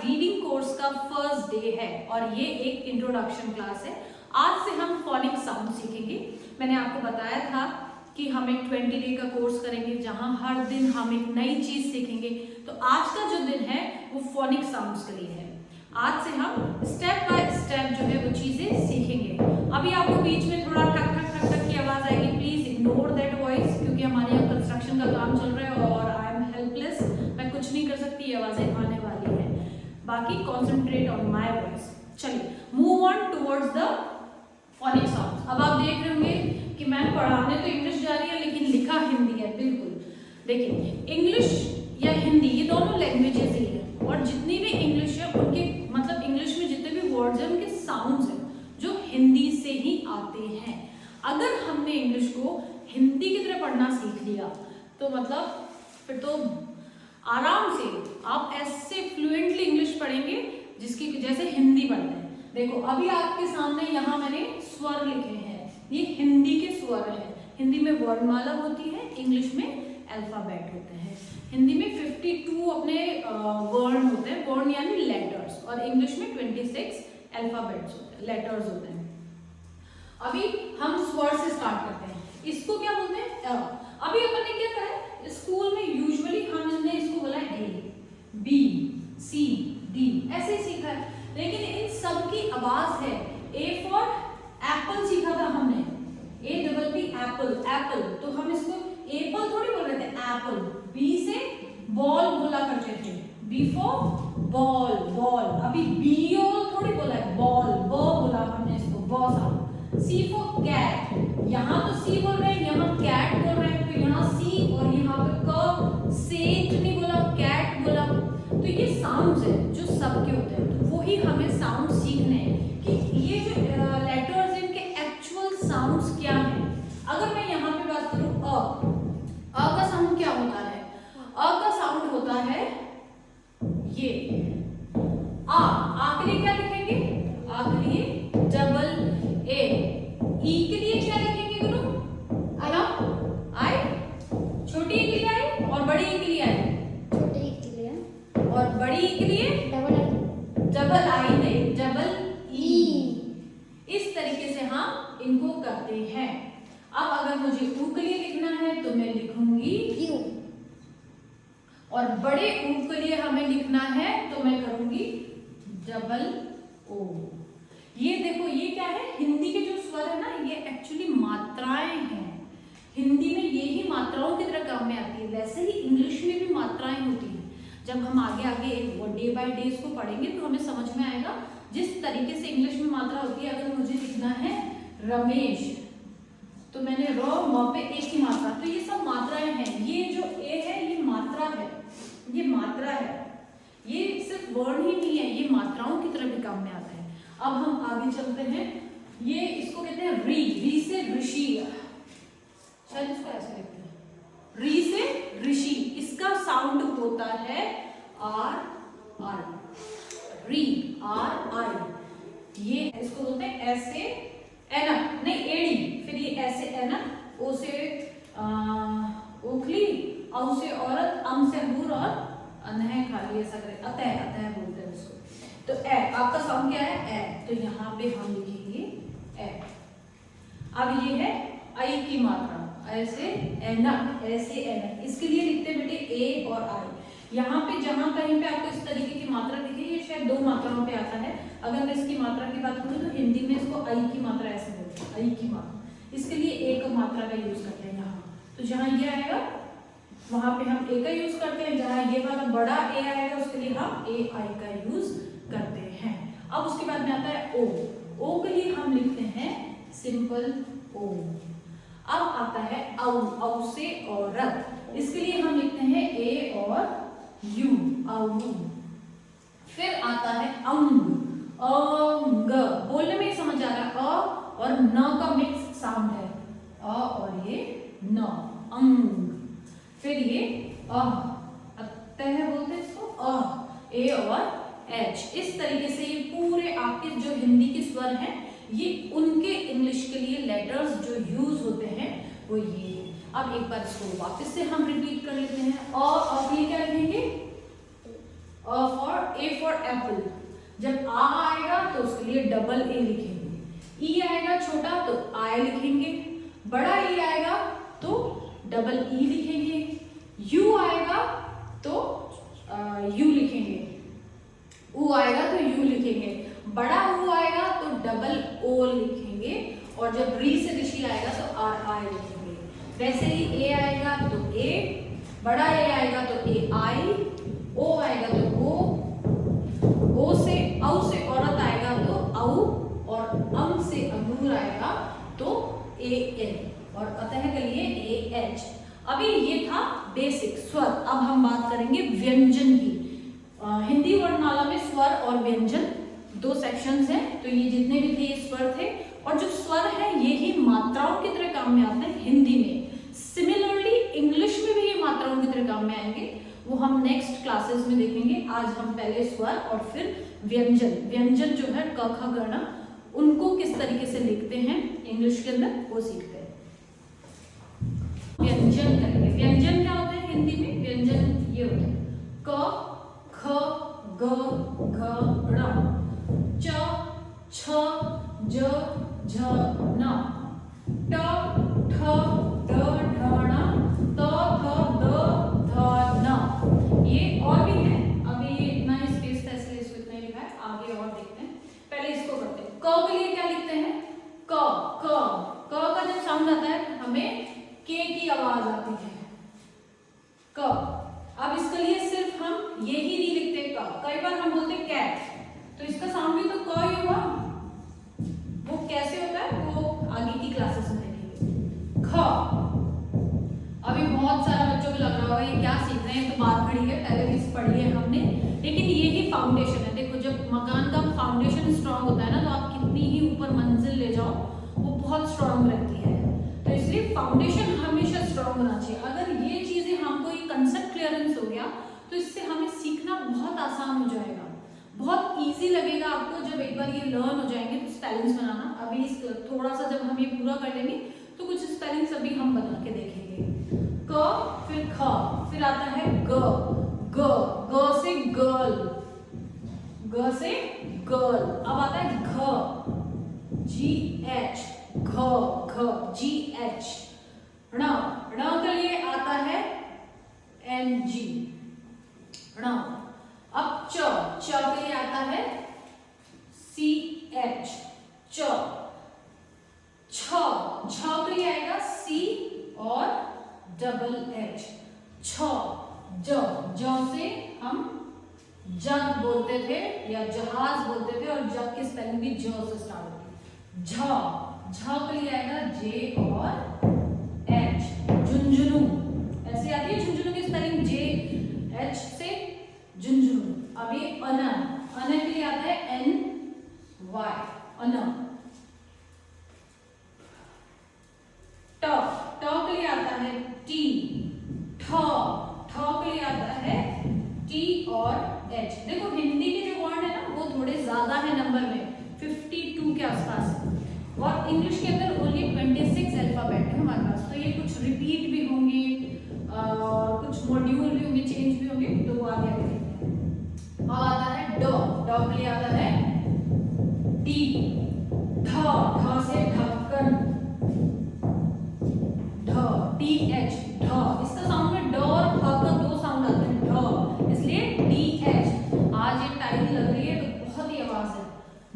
Reading course का first day है और ये एक इंट्रोडक्शन क्लास है। आज से हम फोनिक साउंड सीखेंगे। मैंने आपको बताया था कि हम एक 20 डे का कोर्स करेंगे जहां हर दिन हम एक नई चीज सीखेंगे। तो आज का जो दिन है वो फोनिक साउंड्स के लिए है। आज से हम स्टेप बाय स्टेप जो है वो चीजें सीखेंगे। अभी आपको बीच में थोड़ा ठक ठक ठक ठक की आवाज आएगी, प्लीज इग्नोर दैट वॉइस, क्योंकि हमारे यहाँ कंस्ट्रक्शन का काम चल रहा है और आई एम हेल्पलेस, मैं कुछ नहीं कर सकती, ये आवाजें आने वाली है। बाकी कॉन्सेंट्रेट ऑन माई वॉइस। चलिए move on towards the phonic sounds. अब आप देख रहे होंगे कि मैं पढ़ाने तो इंग्लिश जा रही है लेकिन लिखा हिंदी है। बिल्कुल देखिए, इंग्लिश या हिंदी ये दोनों लैंग्वेजेस ही है और जितनी भी इंग्लिश है उनके मतलब इंग्लिश में जितने भी वर्ड्स हैं उनके साउंड्स हैं जो हिंदी से ही आते हैं। अगर हमने इंग्लिश को हिंदी की तरह पढ़ना सीख लिया तो मतलब फिर तो आराम से आप ऐसे फ्लुएंटली इंग्लिश पढ़ेंगे जिसकी जैसे हिंदी पढ़ते हैं। देखो अभी आपके सामने यहाँ मैंने स्वर लिखे हैं, ये हिंदी के स्वर है। हिंदी में वर्णमाला होती है, इंग्लिश में अल्फाबेट होते हैं। हिंदी में 52 अपने वर्ण होते हैं, वर्ण यानी लेटर्स, और इंग्लिश में 26 अल्फाबेट्स होते हैं, लेटर्स होते हैं। अभी हम स्वर से स्टार्ट करते हैं। इसको क्या बोलते हैं? अभी अपन ने क्या करा है, स्कूल में यूजुअली हमने इसको बोला है ए, बी, सी, डी, ऐसे ही सीखा है। लेकिन इन सब की आवाज है। ए फॉर एप्पल सीखा था हमने, A double P Apple, Apple, तो हम इसको एप्पल थोड़ी बोल रहे थे, एप्पल। बी से बॉल बोला करते थे, बी फॉर बॉल, बॉल। अभी बॉल थोड़ी बोला है, बॉल, ब बोला हमने इसको, ब साउंड। सी फॉर कैट, यहाँ तो सी बोल रहे हैं, यहाँ कैट बोल रहे हैं, तो यहाँ सी और यहाँ पे क, सेट नहीं बोला, कैट बोला। तो ये साउंड्स है जो सबके होते हैं। तो वही हमें साउंड सीखने हैं कि ये जो लेटर्स हैं इनके एक्चुअल साउंड्स क्या हैं। अगर मैं यहाँ पे बात करूँ अ का साउंड क्या होता है? अ का साउंड होता है ये आ के लिए क्या लिखेंगे? आ के लिए डबल ए। ई के लिए क्या लिखेंगे गुरु? आई। छोटी ई के लिए आई और बड़ी ई के लिए आई, छोटी ई के लिए और बड़ी ई के लिए डबल आई, डबल आई नहीं, डबल ई। इस तरीके से हम इनको करते हैं। अब अगर मुझे ऊ के लिए लिखना है तो मैं लिखूंगी यू, और बड़े ऊ के लिए हमें लिखना है तो मैं करूंगी डबल ओ। ये देखो ये क्या है, हिंदी के जो स्वर है ना ये एक्चुअली मात्राएं हैं। हिंदी में ये ही मात्राओं की तरह काम में आती है, वैसे ही इंग्लिश में भी मात्राएं होती हैं। जब हम आगे आगे डे बाय डे इसको पढ़ेंगे तो हमें समझ में आएगा जिस तरीके से इंग्लिश में मात्रा होती है। अगर मुझे लिखना है रमेश तो मैंने र म पे एक ही मात्रा, तो ये सब मात्राएं हैं। ये जो ए है ये मात्रा है, ये मात्रा है, ये सिर्फ वर्ण ही नहीं है, ये मात्राओं की तरह भी काम में आता है। अब हम आगे चलते हैं। ये इसको कहते हैं री, री से ऋषि, शायद इसको ऐसे लिखते हैं, री से ऋषि। इसका साउंड होता है आर आई, री आर आई। ये इसको बोलते हैं ऐसे एनक, नहीं एड़ी, फिर ये ऐसे एनक, ओ से ओखली, औ से औरत, अम से अंगूर और अनह खाली, ऐसा करें, अतः, अतः बोलते हैं इसको। तो ए, आपका साउंड क्या है? ए। तो यहाँ पे हम लिखेंगे ए। अब ये है आई की मात्रा, ऐसे एनक, ऐसे एनक। इसके लिए लिखते हैं बेटे ए और आई। यहाँ पे जहां कहीं पे आपको इस तरीके की मात्रा दिखे, ये शायद 2 मात्राओं पे आता है। अगर मैं इसकी मात्रा की बात करूँ तो हिंदी में इसको आई की मात्रा ऐसे बोलते हैं, आई की मात्रा। इसके लिए ए का मात्रा का यूज करते हैं यहाँ। तो जहाँ ये आएगा वहां पे हम ए का यूज करते हैं, जहाँ ये वाला बड़ा ए आएगा उसके लिए हम ए आई का यूज करते हैं। अब उसके बाद में आता है ओ। ओ के लिए हम लिखते हैं सिंपल ओ। अब आता है औ, औ से औरत, इसके लिए हम लिखते हैं ए और यू, औ। फिर आता है अंग, अंग, बोलने में समझ आ रहा है, अ और न का मिक्स साउंड है, अ और ये न, अंग। फिर ये अतः बोलते हैं इसको, अ, ए और एच। इस तरीके से ये पूरे आपके जो हिंदी के स्वर हैं ये उनके इंग्लिश के लिए लेटर्स जो यूज होते हैं वो ये। अब एक बार इसको वापस से हम रिपीट कर लेते हैं। और ये क्या लिखेंगे? ए फॉर एप्पल, जब आ आएगा तो उसके लिए डबल ए लिखेंगे, ई आएगा छोटा तो आई लिखेंगे, बड़ा ई आएगा तो डबल ई लिखेंगे, यू आएगा तो यू लिखेंगे, ऊ आएगा तो यू लिखेंगे, बड़ा ऊ आएगा तो डबल ओ लिखेंगे, और जब री से ऋषि आएगा तो आर आई लिखेंगे। वैसे ही ए आएगा तो ए, बड़ा ए आएगा तो ए आई, ओ आएगा तो ओ से औ से औरत आएगा तो औ, और अम से अंगूर आएगा तो ए एन, और अतः के लिए ए एच। अभी ये था बेसिक स्वर। अब हम बात करेंगे व्यंजन की। हिंदी वर्णमाला में स्वर और व्यंजन दो सेक्शंस हैं, तो ये जितने भी थे ये स्वर थे, और जो स्वर है ये ही मात्राओं की तरह काम में आते हैं हिंदी में। सिमिलरली इंग्लिश में भी ये मात्राओं की तरह काम में आएंगे, वो हम नेक्स्ट क्लासेस में देखेंगे। आज हम पहले स्वर और फिर व्यंजन, व्यंजन जो है क ख ग घ, उनको किस तरीके से लिखते हैं इंग्लिश के अंदर वो सीखते हैं। व्यंजन करेंगे। व्यंजन क्या होते हैं हिंदी में? व्यंजन ये होते हैं क ख ग घ ड़, च छ ज झ न, ट ठ ड ढ ण, त थ द ध न। ये और भी है, अभी ये इतना ही स्पेस था इसलिए इसको इतना ही लिखा है, आगे और देखते हैं। पहले इसको करते हैं। क के लिए क्या लिखते हैं? क क का जब साउंड आता है हमें के की आवाज आती है क। अब इसके लिए सिर्फ हम ये ही नहीं लिखते क, कई बार हम बोलते कैट, तो इसका साउंड भी तो क ही हुआ। वो कैसे होता है वो आगे की क्लासेस में देखेंगे। ख, अभी बहुत सारे बच्चों को लग रहा होगा ये क्या सीख रहे हैं, तो बात खड़ी है, पहले भी पढ़ी है हमने, लेकिन ये ही फाउंडेशन है। देखो जब मकान का फाउंडेशन स्ट्रांग होता है ना, तो आप कितनी ही ऊपर मंजिल ले जाओ वो बहुत स्ट्रांग रहती है। तो इसलिए फाउंडेशन हमेशा स्ट्रांग होना चाहिए। अगर ये चीजें हमको ये कंसेप्ट क्लियरेंस हो गया तो इससे हमें सीखना बहुत आसान हो जाएगा, बहुत इजी लगेगा आपको जब एक बार ये लर्न हो जाएंगे तो स्पेलिंग्स बनाना। अभी थोड़ा सा जब हम ये पूरा कर लेंगे तो कुछ स्पेलिंग्स अभी हम बना के देखेंगे। क, फिर ख, फिर आता है ग, ग, ग से गर्ल, ग से गर्ल। अब आता है घ, जी एच, घ घ जी एच। ण, ण के लिए आता है एन जी, ण। अब च, च के लिए आता है सी एच, च। छ, छ के लिए आएगा सी और डबल एच, छ। ज, ज से हम जग बोलते थे या जहाज बोलते थे, और जग की स्पेलिंग भी ज से स्टार्ट होती है। झ, झ के लिए आएगा जे और एच, झुंझुनू। ऐसे आती है झुंझुनू की स्पेलिंग जे एच से झुंझुनू। अभी अन, अन के लिए आता है एन वाई, अन। ट, ट के लिए आता है टी, ठ, ठ के लिए आता है टी और एच। देखो हिंदी के जो वर्ड है ना वो थोड़े ज्यादा है नंबर में, 52 के आसपास, और इंग्लिश के अंदर ओनली 26 अल्फाबेट है हमारे पास। तो ये कुछ रिपीट भी होंगे, कुछ मॉड्यूल भी होंगे, चेंज भी होंगे, तो वो आगे आगे देखते हैं। अब आता है ड, ड के लिए आता है डी, ढ, ढ से ढक्कन, टी एच, ढ। इसका साउंड में ड और फ का दो साउंड आते हैं, ढ, इसलिए डी एच। आज ये टाइम लग रही है तो बहुत ही आवाज है।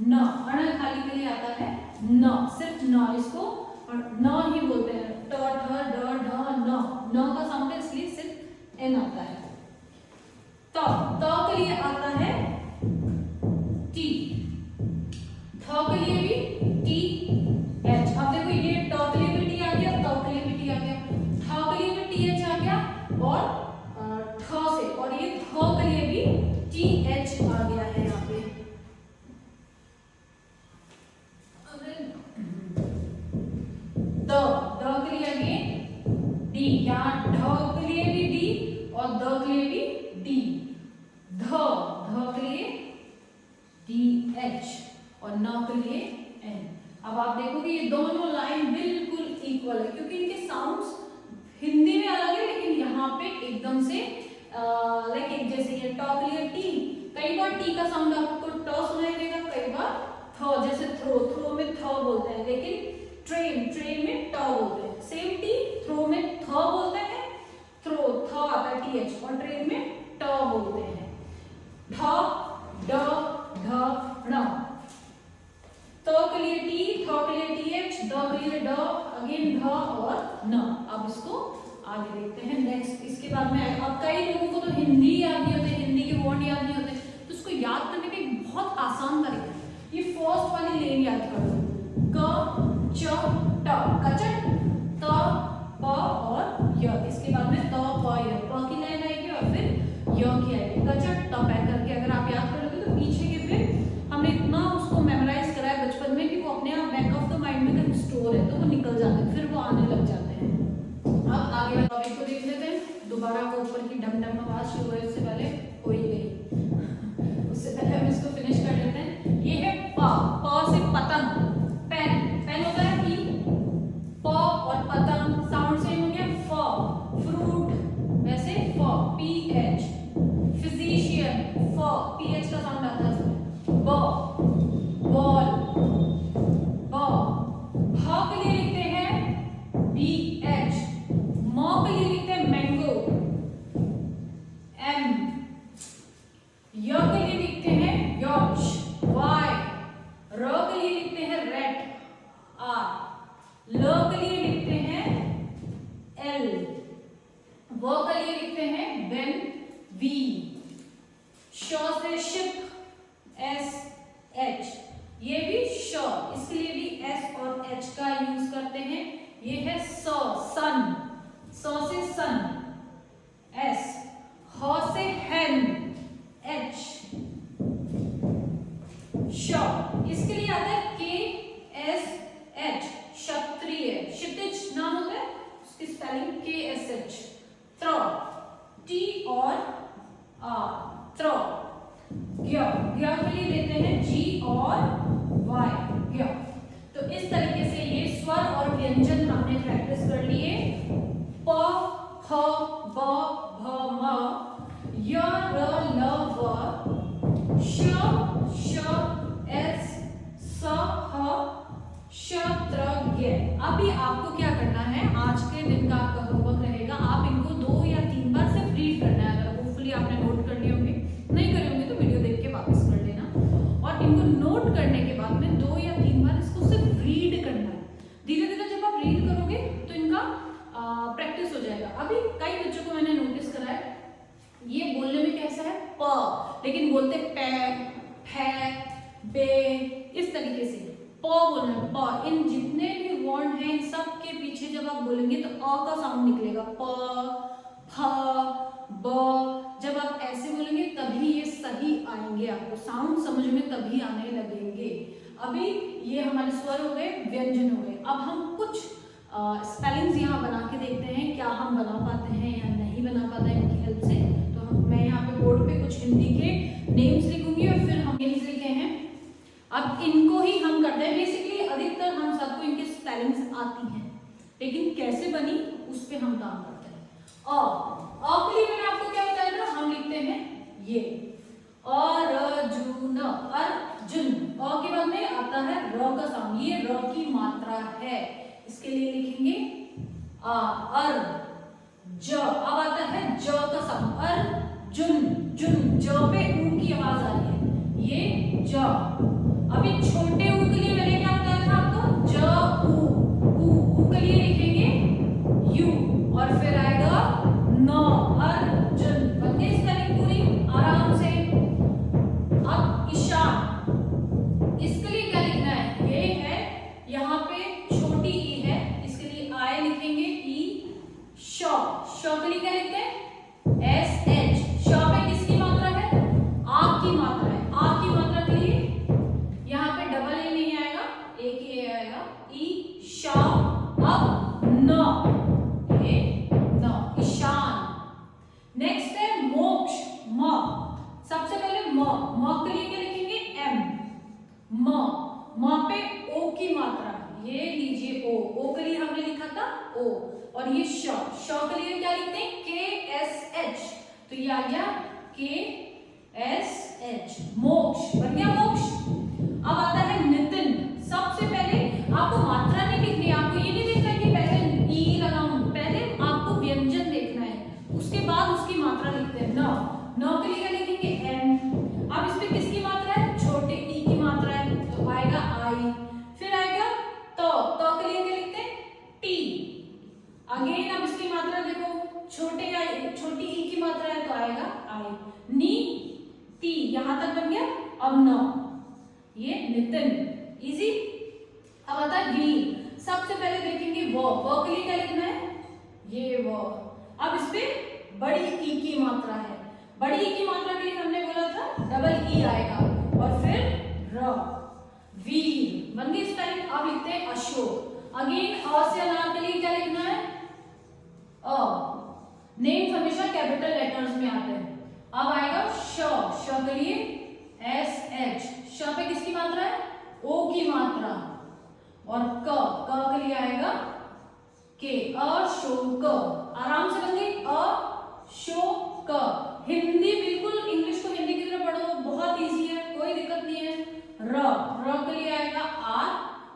न, अण खाली के लिए आता है न, सिर्फ न, इसको न ही बोलते हैं, ट ठ ड ढ न, न का साउंड है इसलिए सिर्फ एन आता है। त, त के लिए आता है टी, थ के लिए भी टी एच। अब देखो ये ट के लिए भी टी आ गया, त के लिए भी टी आ गया, थ के लिए भी टी एच आ गया, और ठ से, और ये थ के लिए भी टी एच आ गया है यहाँ पे। द, द के लिए अगेन डी, यहाँ ढ के लिए भी डी और द के लिए भी डी। ध, ध के लिए डी एच और न के लिए एन। अब आप देखोगे ये दोनों लाइन बिल्कुल इक्वल है, क्योंकि इनके साउंड्स हिंदी में अलग है, लेकिन यहाँ पे एकदम से लाइक एक जैसे, ये ट के लिए टी, बार टी का साउंड आपको ट सुनाई देगा, कई बार थ, जैसे थ्रो में थ बोलते हैं, लेकिन ट्रेन में ट बोलते हैं। सेम टी, थ्रो में थ बोलते हैं, थ्रो थ आता है टीएच, और ट्रेन में ट बोलते हैं। ढ, ड, ढ, ण। त के लिए टी, थ के लिए टीएच, द के लिए ड, अगेन ढ और न। अब इसको आगे देखते हैं। नेक्स्ट इसके बाद में अब कई लोगों को तो हिंदी याद नहीं होते, हिंदी के वर्ड याद नहीं होते, तो उसको याद करने का एक बहुत आसान तरीका है, ये फर्स्ट वाली लेन याद कर लो, क च ट, कचट, त प और य। इसके बाद में त प य, प की लाइन आएगी और फिर य की आएगी, कचट त पैक करके अगर आप याद कर लोगे तो पीछे के फिर हमने इतना उसको मेमोराइज करा है बचपन में कि वो अपने आप बैक ऑफ द माइंड में कहीं स्टोर है, तो वो निकल जाते हैं, फिर वो आने लग जाते हैं। अब आगे टॉपिक को देख लेते हैं। दोबारा वो ऊपर की डम डम आवाज शुरू है, उससे पहले हो ही गई, उससे पहले हम इसको फिनिश कर लेते हैं। ये है प, प से पतंग, पेन, पेन होता है पी, प और पतंग साउंड सेम हो गया। फ, फ्रूट, वैसे फ, पी एच, फिजिशियन, फ, पी एच का साउंड आता है। ब, बॉल, ब, भ के लिए लिखते हैं बी एच, म के लिए लिखते हैं मैंगो, एम, य के लिए लिखते हैं यॉर्च, वाई, र के लिए लिखते हैं रेड, आर, ल के लिए लिखते हैं एल, व के लिए लिखते हैं वेन, वी, श से शिप, एस एच, ये भी श, इसके लिए भी एस और एच का यूज करते हैं। ये है स, सन, स से सन, एस, ह से हैन, एच, श, इसके लिए आता है के एस एच, क्षत्रिय, क्षितिज नाम होता है, उसकी स्पेलिंग के एस एच, त्र, टी और आर, त्र, ज्ञ, ज्ञ के लिए लेते हैं जी और वाई, ज्ञ। तो इस तरीके से ये स्वर और व्यंजन हमने प्रैक्टिस कर लिए। प, फ, ब, भ, म, य, र, ल, व, श, एस, स, ह, श, त्र, ज्ञ। अभी आपको क्या करना है, आज के दिन का आपका होमवर्क रहेगा, आप इनको 2 या 3 बार सिर्फ रीड करना है। अगर होपफुली आपने नोट कर लिए होंगे, नहीं करे होंगे तो वीडियो देख के वापस कर लेना, और इनको नोट करने के बाद में 2 या 3 बार इसको सिर्फ रीड करना है। धीरे धीरे जब आप रीड करोगे तो इनका प्रैक्टिस हो जाएगा। अभी कई बच्चों को मैंने नोटिस करा है, ये बोलने में कैसा है प, लेकिन बोलते पै, फै, बे, इस तरीके से प बोलना है, प। इन जितने भी वर्ड हैं इन सब के पीछे जब आप बोलेंगे तो अ का साउंड निकलेगा, प, फ, ब। जब आप ऐसे बोलेंगे तभी ये सही आएंगे, आपको साउंड समझ में तभी आने लगेंगे। अभी ये हमारे स्वर हो गए, व्यंजन हो गए। अब हम कुछ स्पेलिंग्स यहाँ बना के देखते हैं, क्या हम बना पाते हैं या नहीं बना पाते हैं इनकी हेल्प से। तो मैं यहाँ पे बोर्ड पे कुछ हिंदी के नेम्स लिखूंगी और फिर हम नेम्स लिखे हैं। अब इनको ही हम करते हैं। बेसिकली अधिकतर हम सबको इनकी स्पेलिंग्स आती हैं, लेकिन कैसे बनी उस पर हम काम करते हैं। अ के लिए मैंने आपको क्या बताया था, हम लिखते हैं ये अर्जुन, अर्जुन। अ के बाद में आता है र का साउंड, ये र की मात्रा है, इसके लिए लिखेंगे अर, ज। अब आता है ज का साउंड, अर्जुन, जुन, ज पे ऊ की आवाज आ रही है, ये ज। अभी छोटे ऊ के लिए मैंने क्या बताया था आपको, ज ऊ के लिए लिखेंगे यू, और फिर आएगा न, अर्जुन। बन गई स्पेलिंग पूरी आराम से। अब ईशान, इसके लिए क्या लिखना है, ये है यहाँ पे छोटी ई है, इसके लिए आय लिखेंगे ई, श, श के लिए क्या लिखते हैं एस एच। श पे किसकी मात्रा है, आ की मात्रा है, आ की मात्रा के लिए यहाँ पे डबल ए नहीं आएगा, एक ही ए आएगा, ई, श। अब न, ये न, ईशान। नेक्स्ट है मोक्ष, म। सबसे पहले म के लिए क्या लिखेंगे एम, म पे ओ की मात्रा, ये लीजिए ओ के लिए हमने लिखा था ओ, और ये श के लिए क्या लिखते हैं के एस एच, तो ये आ गया के एस एच, मोक्ष बन गया मोक्ष। अब आता है नितिन। सबसे पहले आपको मात्रा नहीं लिखनी है, आपको ये नहीं देखना कि पहले ई लगाऊं, पहले आपको व्यंजन देखना है, उसके बाद उसकी मात्रा लिखते हैं। न के लिए क्या लिखेंगे? एन। अब इस पे किसकी मात्रा है? छोटे ई की मात्रा है, तो आएगा आई। फिर आएगा तो के लिए क्या लिखते हैं? टी। अगेन अब इसकी मात्रा देखो, छोटी ई की मात्रा है तो आएगा आई। नी ती, यहां तक बन गया। अब न, ये नितिन, इजी। अब आता है ग्रीन। सबसे पहले देखेंगे वो के लिए क्या लिखना है? ये वो। अब इस पे बड़ी ई की मात्रा है, बड़ी ई की मात्रा के लिए हमने बोला था डबल ई आएगा और फिर र, वीर बन गई स्पेलिंग। अब लिखते हैं अशोक। अगेन अ से अनार के लिए क्या लिखना है? अ। नेम्स हमेशा कैपिटल लेटर्स में आते हैं। अब आएगा श के लिए एस एच। श पे किसकी मात्रा है? ओ की मात्रा। और क के लिए आएगा के, अशोक। आराम से बन गई अशोक। हिंदी बिल्कुल इंग्लिश को हिंदी की तरह पढ़ो, बहुत इजी है, कोई दिक्कत नहीं है। र के लिए आएगा आर।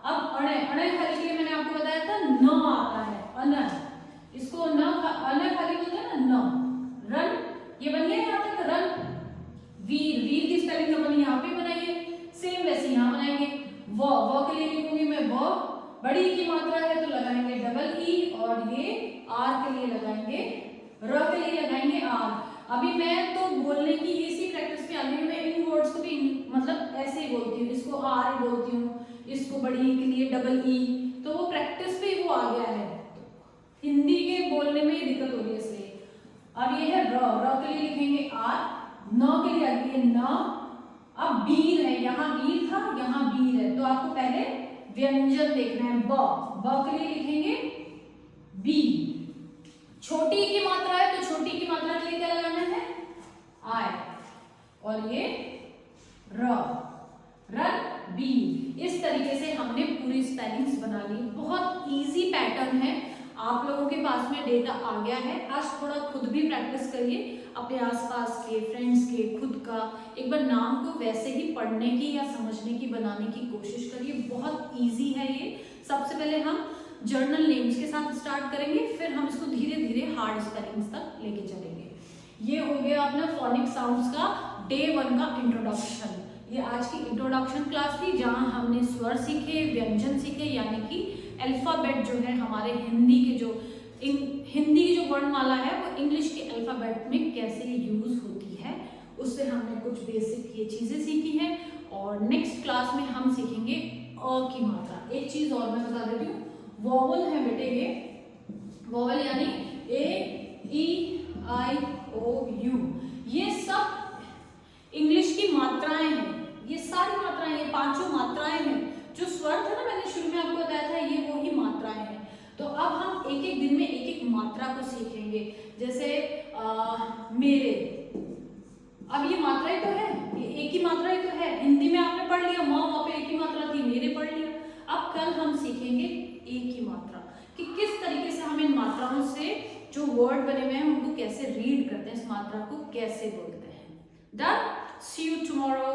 अब अणे खाली के लिए मैंने आपको बताया था न आता है, अन। इसको अन खाली बोलते हैं ना, न। रन, ये बन गया यहाँ तक रन। वीर की स्पेलिंग अपन यहाँ पे बनाइए, सेम वैसे यहाँ बनाएंगे। वो के लिए लिखूंगी मैं वो, बड़ी की मात्रा है तो लगाएंगे डबल ई, और ये आर के लिए लगाएंगे, र के लिए लगाएंगे आर। अभी मैं तो बोलने की इसी प्रैक्टिस में आ गई, मैं इन वर्ड्स को भी मतलब ऐसे ही बोलती हूँ, इसको आर ही बोलती हूँ, इसको बड़ी ई के लिए डबल ई, तो वो प्रैक्टिस पे वो आ गया है, हिंदी के बोलने में दिक्कत हो रही है इसलिए। अब ये है र के लिए लिखेंगे आर, न के लिए आगे न। अब बीर है, यहाँ बीर था, यहाँ बीर है, तो आपको पहले व्यंजन देखना है। ब के लिए लिखेंगे बी। छोटी की मात्रा है तो छोटी की मात्रा के लिए क्या लगाना है? आई। और ये रन बी। इस तरीके से हमने पूरी स्पेलिंग्स बना ली। बहुत इजी पैटर्न है, आप लोगों के पास में डेटा आ गया है। आज थोड़ा खुद भी प्रैक्टिस करिए, अपने आसपास के, फ्रेंड्स के, खुद का एक बार नाम को वैसे ही पढ़ने की या समझने की, बनाने की कोशिश करिए। बहुत इजी है ये। सबसे पहले हम जर्नल नेम्स के साथ स्टार्ट करेंगे, फिर हम इसको धीरे धीरे हार्ड स्पेलिंग्स तक लेके चलेंगे। ये हो गया अपना फोनिक साउंड्स का डे 1 का इंट्रोडक्शन। ये आज की इंट्रोडक्शन क्लास थी, जहां हमने स्वर सीखे, व्यंजन सीखे, यानी कि अल्फाबेट जो है हमारे हिंदी की जो वर्णमाला है वो इंग्लिश के अल्फाबेट में कैसे यूज होती है, उससे हमने कुछ बेसिक ये चीजें सीखी हैं। और नेक्स्ट क्लास में हम सीखेंगे अ की मात्रा। एक चीज और मैं बता देती हूँ, वोवल है बेटे, ये वोवल यानी ए ई आई ओ यू, ये सब इंग्लिश की मात्राएं हैं। ये सारी मात्राएं, ये पांचों मात्राएं हैं। जो स्वर था ना, मैंने शुरू में आपको बताया था, ये वो ही मात्राएं हैं। तो अब हम एक एक दिन में एक एक मात्रा को सीखेंगे। जैसे मेरे, अब ये मात्राएं तो है, ये एक ही मात्रा ही तो है। हिंदी में आपने पढ़ लिया, वहां पे एक ही मात्रा थी, मेरे पढ़ लिया। अब कल हम सीखेंगे एक ही मात्रा, कि किस तरीके से हम इन मात्राओं से जो वर्ड बने हुए हैं उनको कैसे रीड करते हैं, इस मात्रा को कैसे बोलते हैं। डन। See you tomorrow.